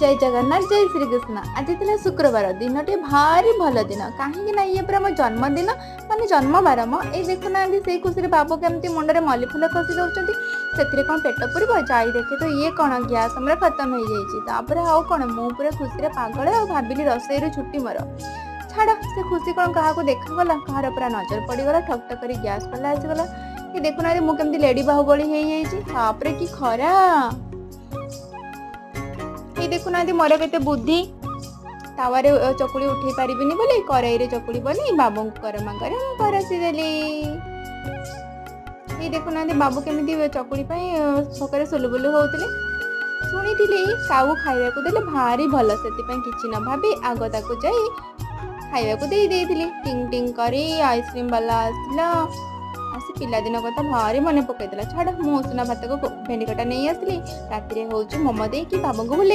जय जगन्नाथ जय श्री कृष्ण। आज था शुक्रवार दिनटे भारी भल दिन कहीं ये पूरा मो जन्मदिन माने जन्मबार मो ये देखुना से खुशी बाबू केमती मुंडे मल्ली फुल खसी दौरान से कौन पेट पूरी जाई देखे तो ये कौन गैस हमारा खत्म हो जापर आउ कौन मु पूरा खुशी पागल आ भाविली रसोई छुट्टी मोर छाड़ से खुशी कौन क्या देखागला कहार पूरा नजर पड़गला ठक ठक कर गैस पला आसीगला ये देखुना मुझे लेडी बाहुबली होपर कि खरा ये देखुना मोर के बुद्धि तावारे चकुड़ी उठे पारिबिनी बोली कराई चकुड़ी बनी बाबू गरमा गरम परसीदेली ये देखुना बाबू केमी चकुड़ी छकरे सुलुबुलु होते शुणी काऊ खाइबा देले भारी भल से किसी न भाभी आग ताक जाई खाइबा दे टिंग टिंग करी आइसक्रीम वाला आसला आसी पिलादिन कथा भारी मन पकईदेला छाड़ मु उषुना भात को भेंडी कटा नहीं आसली राति मोमो दे कि बाबू को